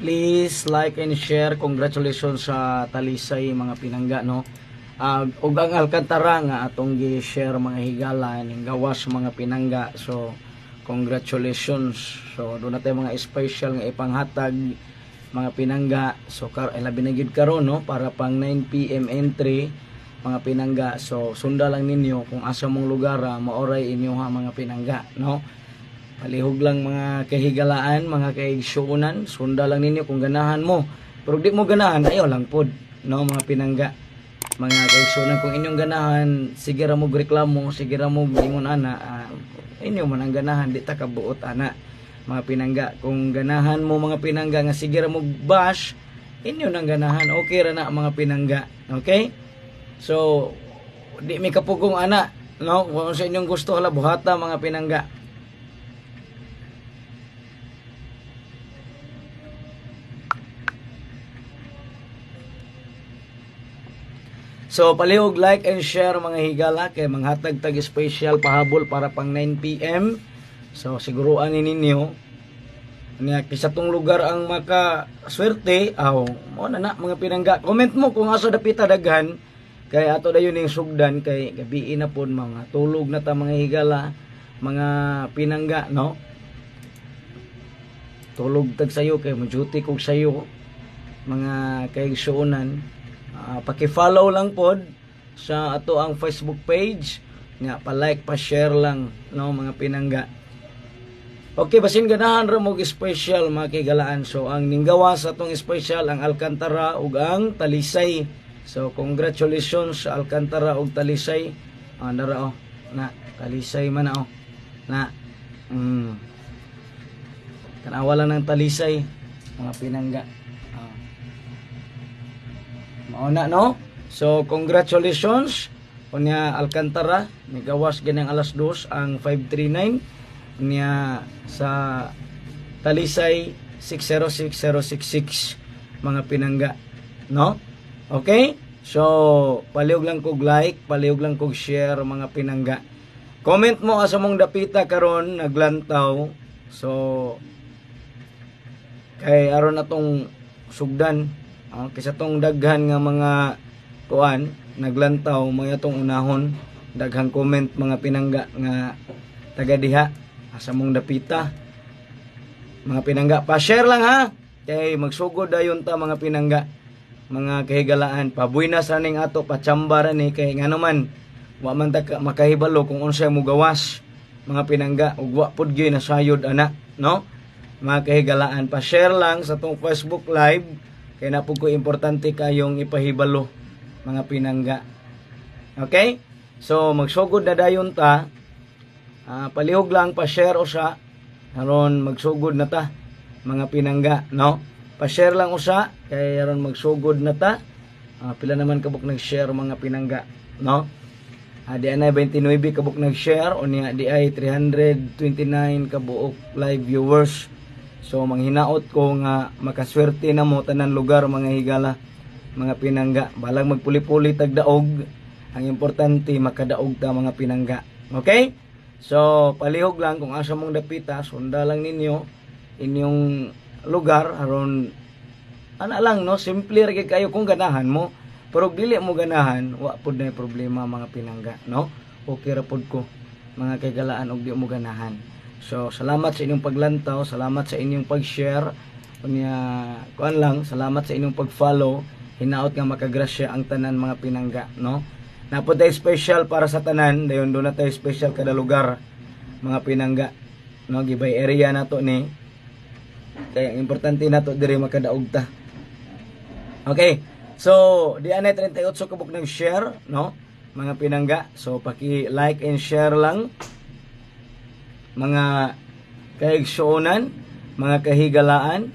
Please like and share. Congratulations sa Talisay mga pinangga, no. Ug ang Alcantara nga atong gi-share mga higala ning gawas mga pinangga. So congratulations. So doon natin mga special nga ipanghatag mga pinangga. So labi na gyud karon, no, para pang 9 PM entry mga pinangga. So sunda lang ninyo kung asa mong lugar maoray inyo ha mga pinangga, no. Palihog lang mga kahigalaan, mga kaigsuunan, sunda lang ninyo kung ganahan mo. Pero di mo ganahan, ayaw lang pod, no mga pinangga. Mga kaigsuunan, kung inyong ganahan, sige ra mo reklamo, sige ra mo ingon ana, inyo man ang ganahan, di ta kabuot ana mga pinangga. Kung ganahan mo mga pinangga nga sige ra mo bash, inyo nang ganahan, okay ra na mga pinangga. Okay? So di mi kapugong ana, no, kung sa inyong gusto hala buhata mga pinangga. So palihog like and share mga higala kay manghatag tag special pahabol para pang 9 PM. So siguruan ninyo niya kisa tong lugar ang makaswerte. Mo na mga pinangga. Comment mo kung asa dapita daghan kay ato dayon ning sugdan kay gabi na pud mga tulog na ta mga higala, mga pinangga, no. Tulog tag sayo kay mo-duty kog sayo mga kaigsuonan. Paki-follow lang pod sa ato ang Facebook page nga, pa-like, pa-share lang, no mga pinangga. Okay, basin ganahan ra mo special mga kigalaan. So ang ninggawa sa atong special ang Alcantara ug ang Talisay. So congratulations sa Alcantara ug Talisay. Nara na Talisay man na tanawa lang ng Talisay mga pinangga. Mauna, no? So congratulations unya Alcantara, migawas ganang alas 2 ang 539 niya sa Talisay 606066 mga pinangga, no? Okay? So palihog lang kog like, palihog lang kog share mga pinangga. Comment mo asa mong dapita karon naglantaw. So kay aron atong sugdan kaysa tong daghan nga mga kuan naglantaw mga tong unahon daghang comment mga pinangga nga taga diha asa mong dapita mga pinangga, pa-share lang ha kay magsugod dayon ta mga pinangga, mga kahigalaan pabuy na sa ning ato patsamba ni kay ngano man wa man ta makahibalo kung unsay mo gawas mga pinangga ug wa pud gyud nasayod ana, no mga kahigalaan. Pa-share lang sa tong Facebook live kaya na po ko importante kayong ipahibalo mga pinangga. Okay? So magsugod na dayon ta. Palihog lang pa-share usa aron magsugod na ta mga pinangga, no? Pa-share lang usa kay aron magsugod na ta. Pila naman kabuk nag-share mga pinangga, no? Di ay 29 kabuk nag-share unya di ay 329 kabuok live viewers. So manghinaot ko nga makaswerte na mo tanan lugar mga higala mga pinangga. Balang magpuli-puli tag daog, ang importante makadaog ta mga pinangga. Okay? So palihog lang kung asa mong dapita, sunda lang ninyo inyong lugar aron ana lang, no, simple ra kayo kung ganahan mo. Pero dili mo ganahan, wa pud na problema mga pinangga, no? Okay ra pud ko mga kagalaan og di mo ganahan. So salamat sa inyong paglantaw, salamat sa inyong pag-share. Kunya kuan lang, salamat sa inyong pag-follow. Hinaot nga makagrasya ang tanan mga pinangga, no? Napod tayo special para sa tanan, dayon do na tayo special kada lugar mga pinangga, no? Gibay area nato ni. Kaya importante nato diri makadaog ta. Okay. So di anay 38 kabuk nag-share, no? Mga pinangga. So paki-like and share lang mga kaigsuonan, mga kahigalaan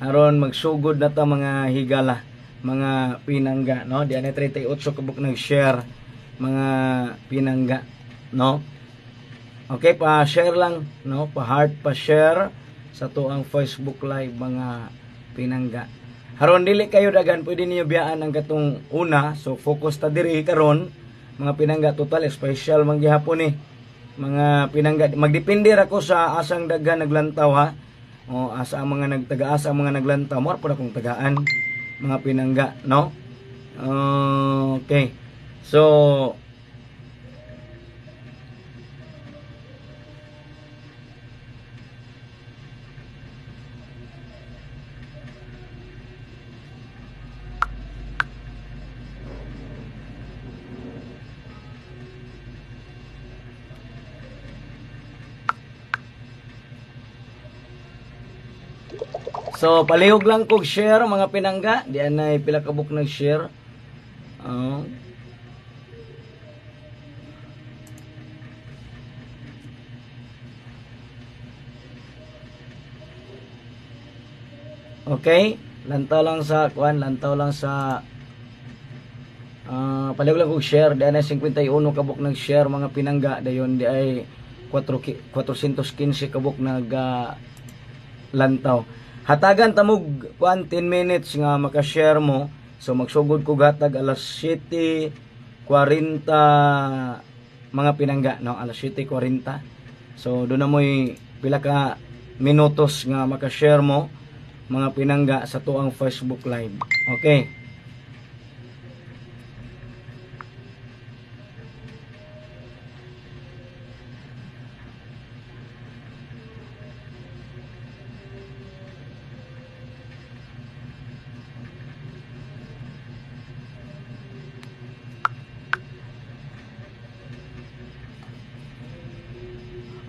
aron magsugod na ta mga higala mga pinangga, no? Di anay 38 kabuk nag-share mga pinangga, no? Okay, pa-share lang, no? Pa-heart, pa-share sa tuang Facebook live mga pinangga. Haron dili kayo dagan pwede niyo biyaan ang katong una. So focus ta diri karon mga pinangga, total special man gihapon ni mga pinangga. Magdepende ra ko sa asang daghan naglantaw ha. O asa ang mga nagtaga-asa ang mga naglantaw mo pud akong tagaan mga pinangga, no? Okay. So So palihog lang kog share mga pinangga, di anay pila ka book nag-share. Okay, lantaw lang sa palihog lang kog share, di anay 51 ka book nag-share mga pinangga, dayon di ay 415 ka book nag lantaw. Hatagan tamog 10 minutes nga maka-share mo. So magsugod ko gatag alas 7:40 mga pinangga, no? Alas 7:40. So do na mo'y pila ka minutos nga maka-share mo mga pinangga sa tuang Facebook Live. Okay.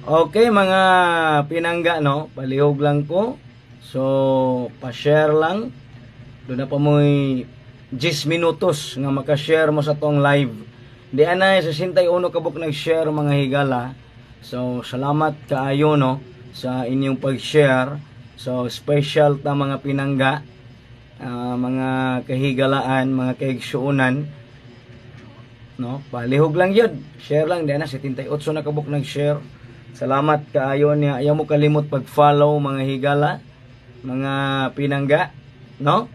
Okay mga pinangga, no, palihog lang ko. So pa-share lang. Doon na pa mo'y 10 minutos nga maka-share mo sa tong live. Di anay 61 kabuk nag-share mga higala. So salamat kaayo, no, sa inyong pag-share. So special ta mga pinangga, mga kahigalaan, mga kaigsuunan, no, palihog lang yun. Share lang, di ana 78 na kabuk nag-share. Salamat kaayo niya. Ayaw mo kalimot pag-follow mga higala, mga pinangga, no?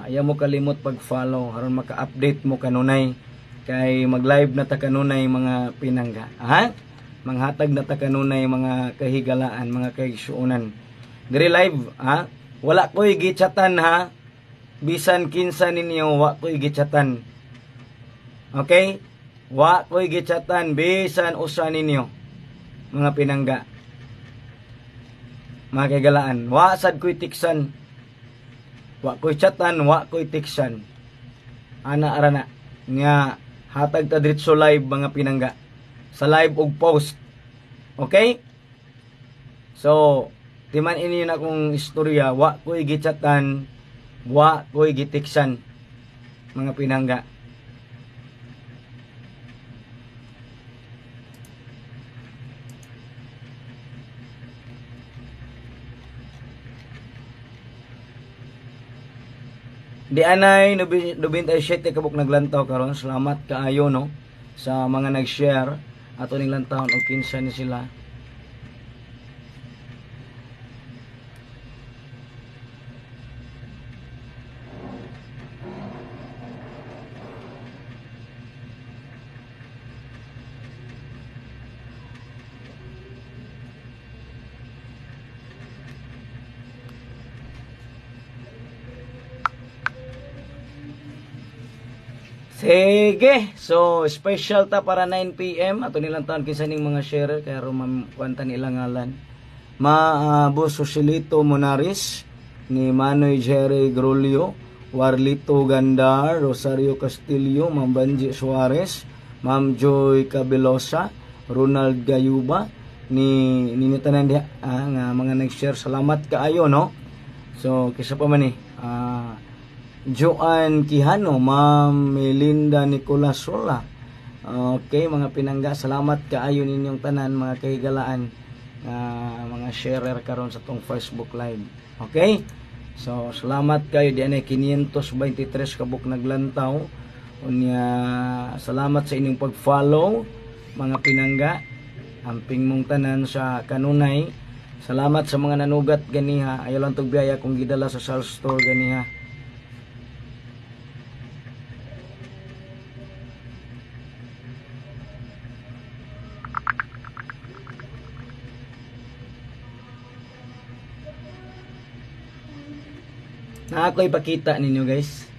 Ayaw mo kalimot pag-follow aron maka-update mo kanunay kay mag-live na ta kanunay mga pinangga. Ha? Manghatag na ta kanunay mga kahigalaan, mga kaigsuunan. Diri live, ha? Wala ko'y gichatan, ha? Bisan kinsa ninyo, wa ko'y gichatan. Okay? Wa ko'y gichatan bisan usa ninyo mga pinangga, mga kagalaan. Wa sad ko'y tiksan, wa ko'y chatan, wa ko'y tiksan. Ana arana nga hatag ta diretso live mga pinangga, sa live og post. Okay? So timan ini na akong istorya, wa ko'y gichatan, wa ko'y gitiksan mga pinangga. Di anay 97 kabuk naglantaw karon. Salamat kaayo, no, sa mga nag-share ato ning lantawon og kinsa ni sila. Sige, so special ta para 9 PM ato nilang taon kinsa ning mga share kay ro kwanta nila ngalan. Boss Joselito Monaris, ni Manoy Jerry Grolio, Warlito Gandar, Rosario Castillo, Ma'am Banji Suarez, Ma'am Joy Cabelosa, Ronald Gayuba, ni tanan diha nga mga nag-share. Salamat kaayo, no. So kisa pa man Joan Quijano, Ma'am Melinda Nicolas Sola. Okay, mga pinangga, salamat kaayo ninyong tanan mga kahigalaan, mga sharer karon sa tong Facebook Live. Okay? So, salamat kayo. Di anay 523 kabuk naglantaw. Unya, salamat sa inyong pag-follow mga pinangga. Amping mong tanan sa kanunay. Salamat sa mga nanugat ganiha. Ayaw lang tog biyaya kung gidala sa Sal Store ganiha. Na ako ipakita ninyo guys.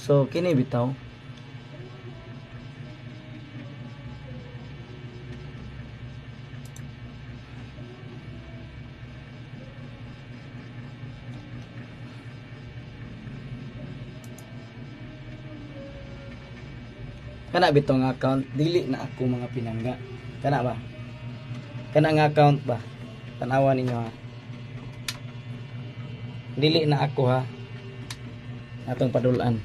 So kini bitaw. Kana bitong account dili na ako mga pinangga. Kana ba? Kana nga account ba? Tanawa ninyo ha. Dili na ako ha. Atong padulan.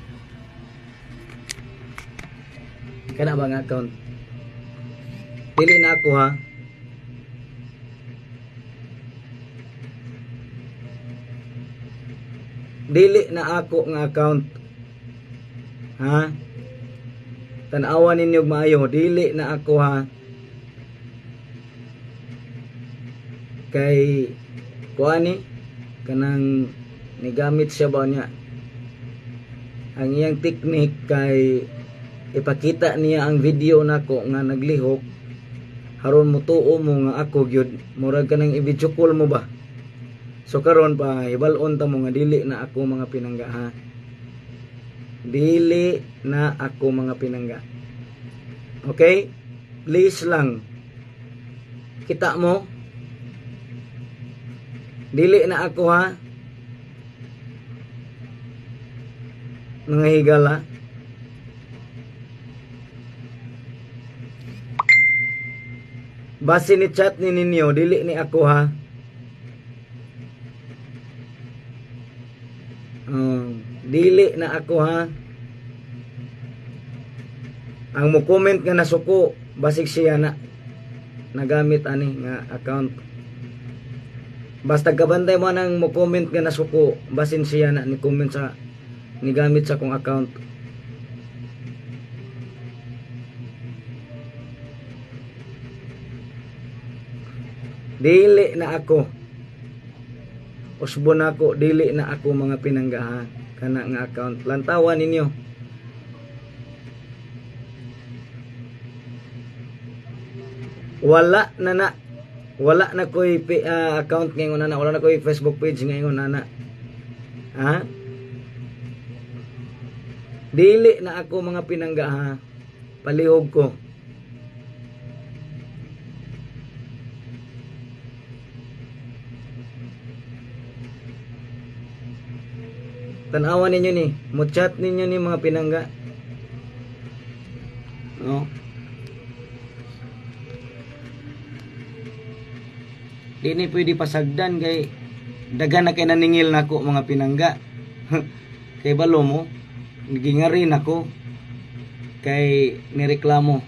Kana ba nga account? Dili na ako ha. Dili na ako nga account. Ha? Tanawa ninyo maayo, dili na ako ha. Kay kuani kanang nigamit siya ba niya. Ang iyang technique kay ipakita niya ang video nako nga naglihok haron mo tuo mo nga ako gyud murag kanang i-video call mo ba. So karon pa ibal-on ta mo nga dili na ako mga pinangga ha. Dili na ako mga pinangga. Okay? Please lang. Kita mo? Dili na ako ha. Mga higala. Base ni chat ni ninyo, dili ni ako ha. Dili na ako ha. Ang mo comment nga nasuko, basig siya na nagamit ani nga account. Basta kabantay mo nang mo comment nga nasuko, basin siya na ni comment sa ni gamit sa kong account. Dili na ako. Usbo na ako, dili na ako mga pinanggahan kana nga account. Lantawan ninyo. Wala na ko'y account ngayon na wala na ko'y Facebook page ngayon na ha? Dili na ako mga pinangga ha. Palihog ko. Tanawan ninyo ni, mo chat ninyo ni mga pinangga. No? Di ni pwede pasagdan kay dagan na kay naningil nako mga pinangga. Kay balo mo nagingari nako kay nireklamo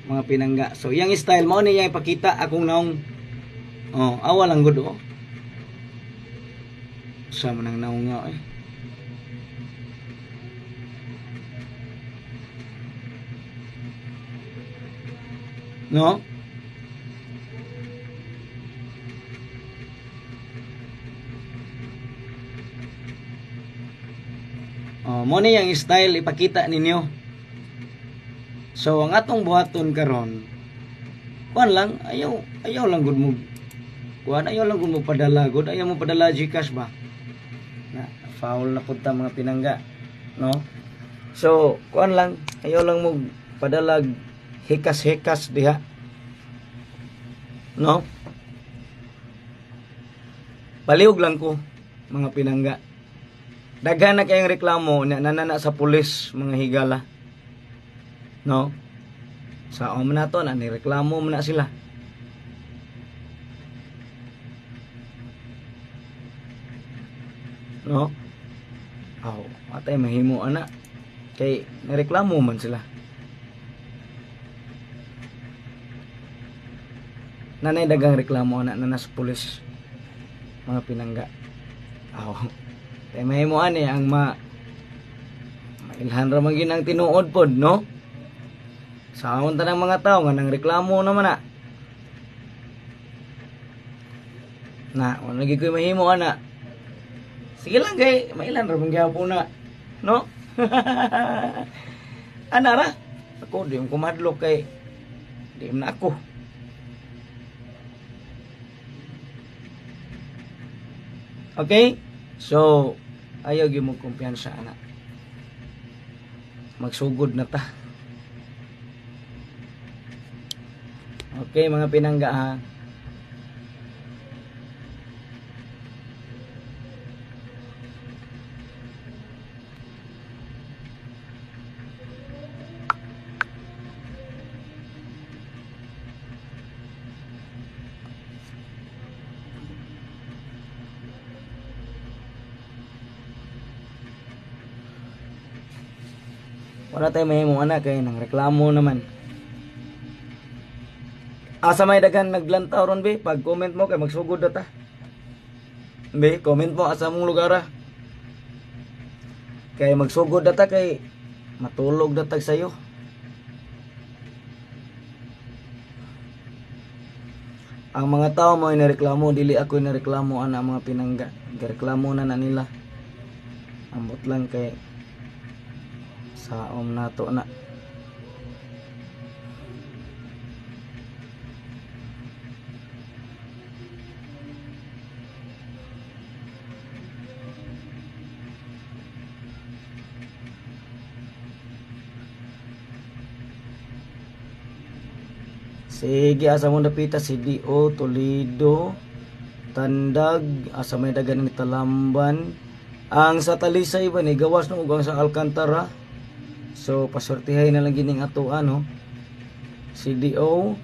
mga pinangga. So yang style mo niya ipakita akong naong awa lang gud oh. Sa man naong nga eh. No? Mo ni yang style ipakita ninyo. So ang atong buhaton karon kuan lang ayaw lang gud mo kuan ayaw lang gud mo padala gud ayaw mo padala GCash ba na foul na pud ta mga pinangga no. So kuan lang ayaw lang mo padala hikas diha no. Palihog lang ko mga pinangga. Daghan na kayong reklamo na nanana sa pulis mga higala. No? Sa na to na nireklamo mo na sila. No? Atay mahimo ana. Kay nireklamo man sila. Nanay dagang reklamo ana na sa pulis mga pinangga. Kay mahimo ani ang mailhan ra man ang tinuod pod no. Sa unta ng mga tao nga nang reklamo naman na. Na, wala lagi ko mahimo ana. Sige lang kay mailan ra mong gyapon na. No? Ana ra. Ako di ko madlok kay di na ako. Okay? So, ayaw gyud mo kumpiyansa ana. Magsugod na ta. Okay, mga pinangga ha. Wala tayo mahimo anak kay nang reklamo naman. Asa may daghan naglantaw ron be, pag comment mo kay magsugod na ta. Be, comment mo asa mong lugar ah. Kay magsugod na ta kay matulog na tag sayo. Ang mga tao mo inareklamo, dili ako inareklamo ana mga pinangga. Gareklamo na nila. Ambot lang kay saom nato na. Sige, asa mo napita si D.O. Toledo, Tandag, asa may dagan ni Talamban. Ang sa Talisay ba ni gawas no ugang sa Alcantara. So pasortihay na lang gining ato ano. Si D.O.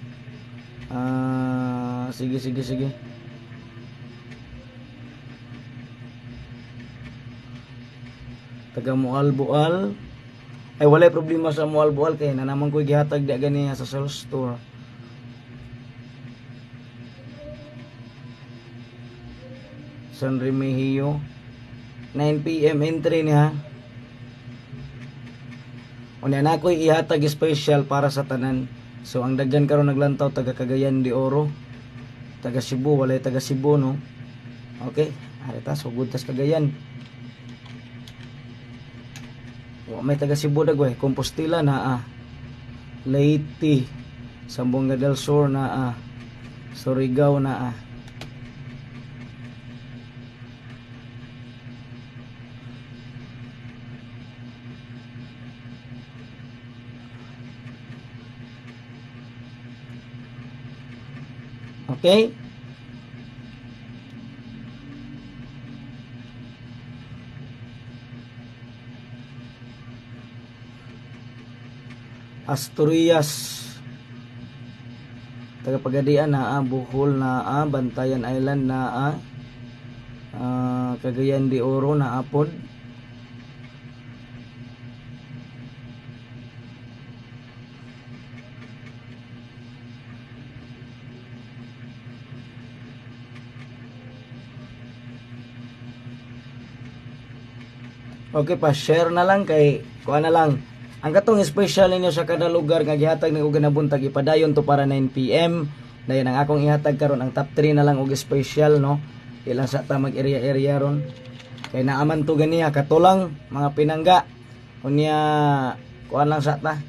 Sige. Taga Mualboal. Ay walay problema sa Mualboal kay na naman ko gihatag da gani sa Soul Store. San Remigio 9 PM entry niya. Unya na ko ihatag special para sa tanan. So ang daghan karon naglantaw taga Cagayan de Oro, taga Cebu, walay taga Cebu no. Okay, arita sugod tas Cagayan. May taga Cebu dagway, Compostela na Leyte, Zamboanga del Sur na Surigao na Okay? Asturias, taga Pagadian na Bohol na Bantayan Island na Cagayan de Oro na apod. Okay, pa-share na lang kay kuha na lang. Ang katong special ninyo sa kada lugar nga gihatag ni og nabuntag ipadayon to para 9 PM. Dayon ang akong ihatag karon ang top 3 na lang og special no. Ilang sa ta mag area ron. Kay naaman to ganiya katulang mga pinangga. Unya kuha lang sa ta.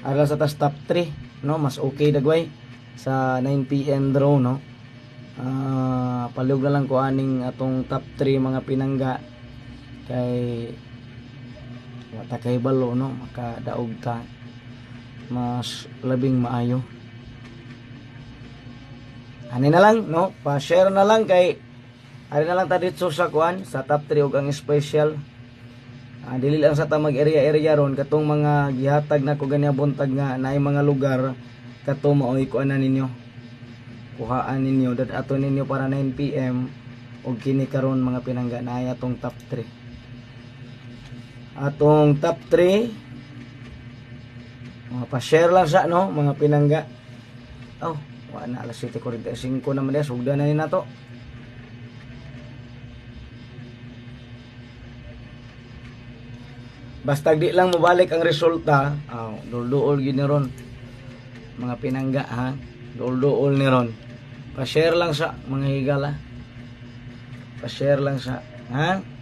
Ara sa ta top 3 no, mas okay dagway sa 9 PM draw no. Palug na lang ko aning atong top 3 mga pinangga kay wata kay balo no, makadaog ta mas labing maayo. Ani na lang no, pa-share na lang kay ari na lang ta dito sa kuan sa top 3 og ang special. Dili lang sa ta mag area ron katong mga gihatag na ko ganiya buntag nga naay mga lugar kato maoy kuan na ninyo. Kuhaan ninyo dad ato ninyo para 9 PM og kini karon mga pinangga naay atong top 3. Atong top 3 pa-share lang sa no mga pinangga. Wala na alas 7:45 naman dia sugda na ni nato. Basta di lang mobalik ang resulta, dul-duol gid ni ron mga pinangga ha. Dul-duol ni ron. Pa-share lang sa mga higala. Pa-share lang siya. Ha?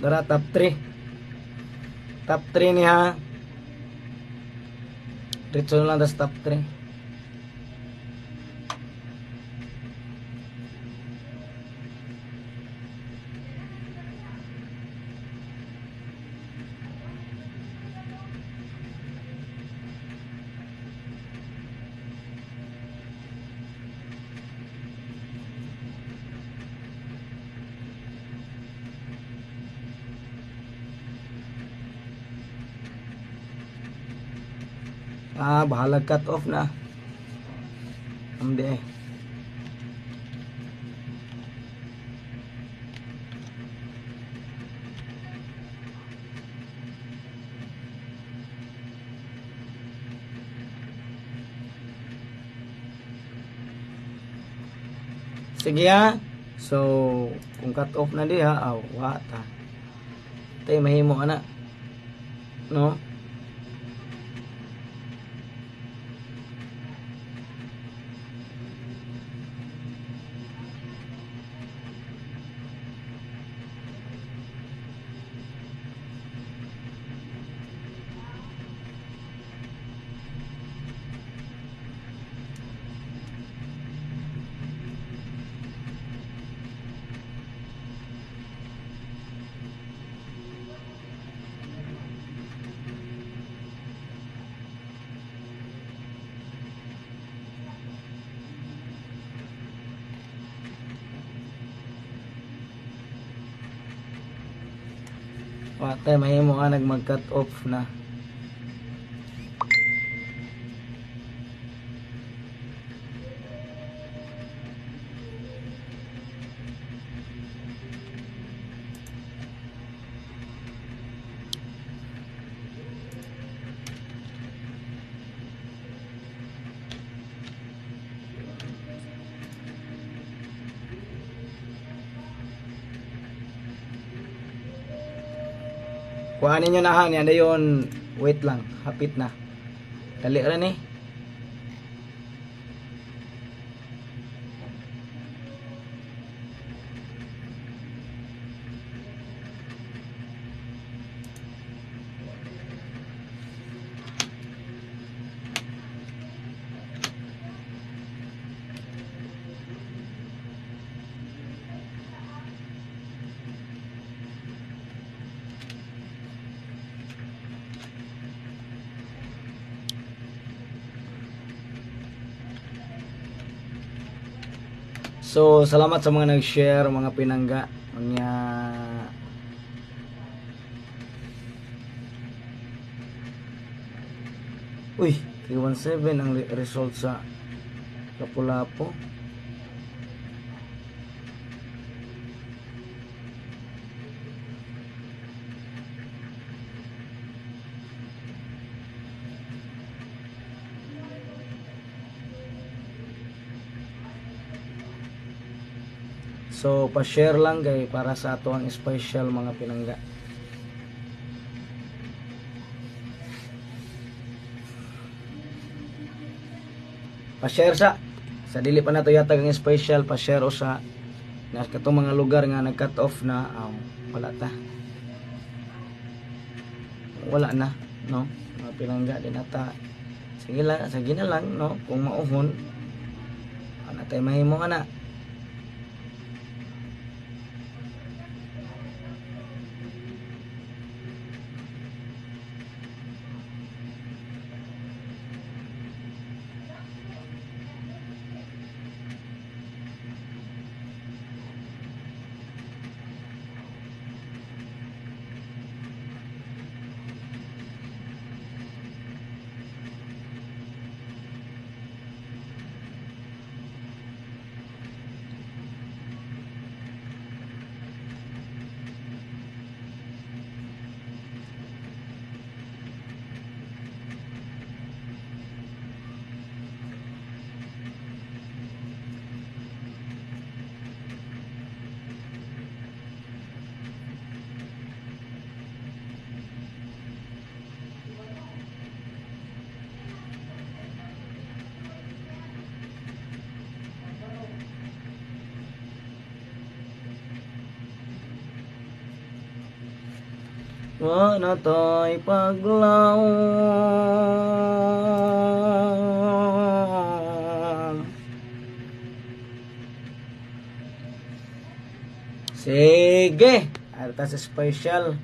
Dara top 3. Top 3 niya. Diretso na lang das top 3. Bahala cut off na. Hindi eh. Sige ha. So, kung cut off na di ha, wata. Tay mahimo ana. No? Patay, mahimo ka mag-cut off na. Kuhanin nyo na han, yan na yun. Wait lang, hapit na. Dali rin eh. So, salamat sa mga nag-share, mga pinangga, mga uy, 317 ang result sa Lapu-Lapu. So, pa-share lang kay para sa ato ang special mga pinangga. Pa-share sa dili pa nato yatag ang special, pa-share usa na katong mga lugar nga nag-cut off na, wala ta. Wala na, no? Mga pinangga din ata. Sige na lang, no? Kung mauhon, ana tay mahimo ana. Wa na to'y paglawom. Sige, alta sa special.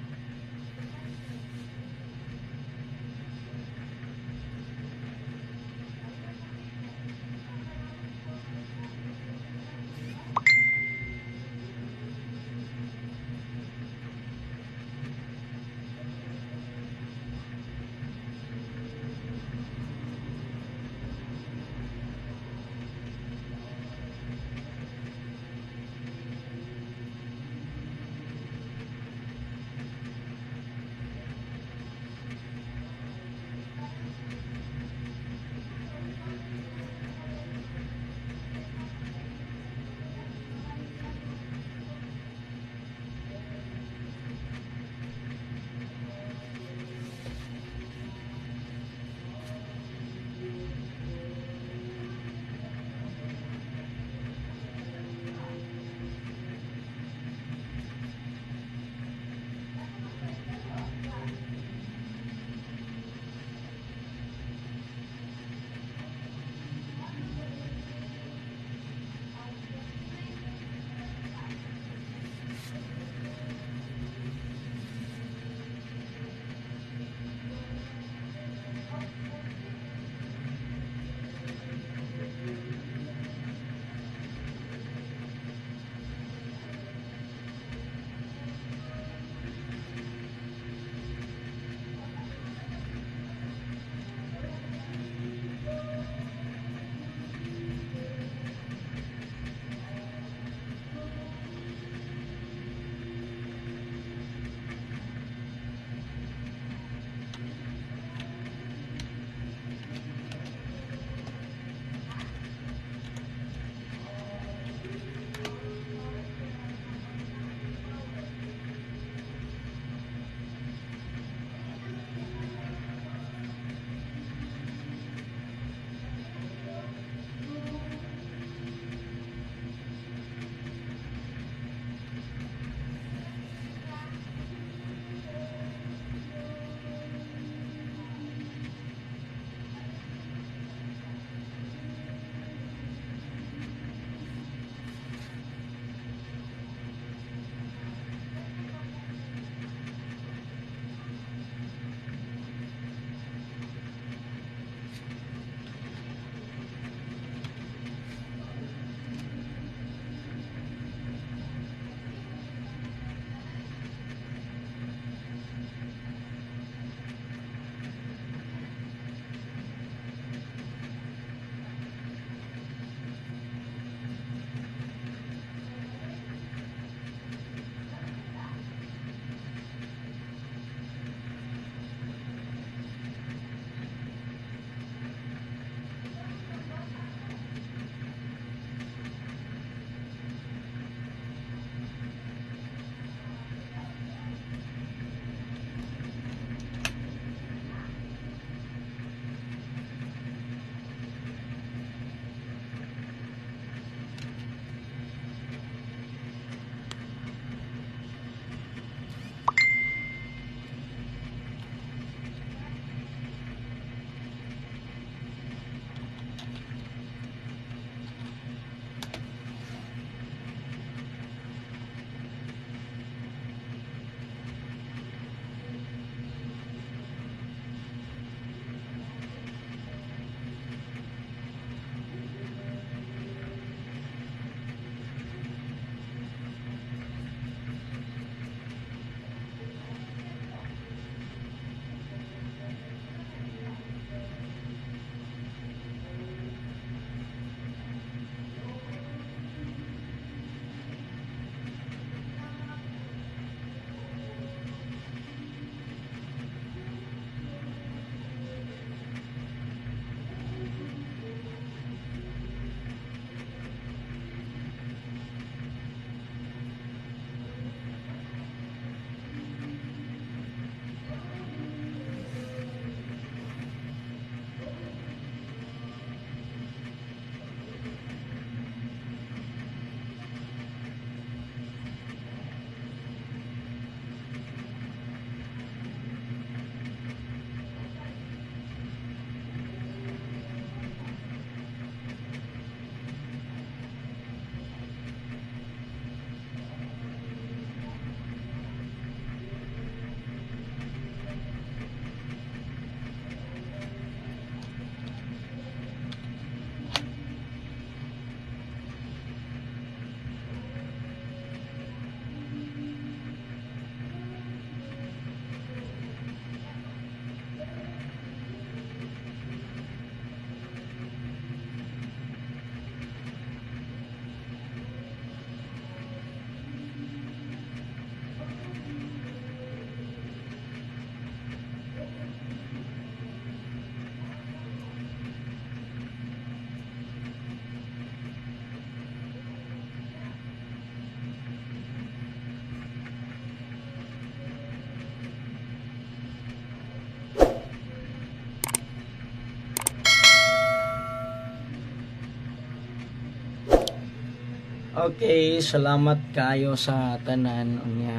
Okay, salamat kayo sa tanan unya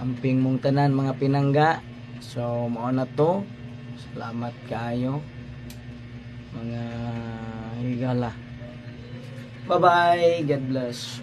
amping mong tanan mga pinangga. So mao na to. Salamat kayo mga higala. Bye bye. God bless.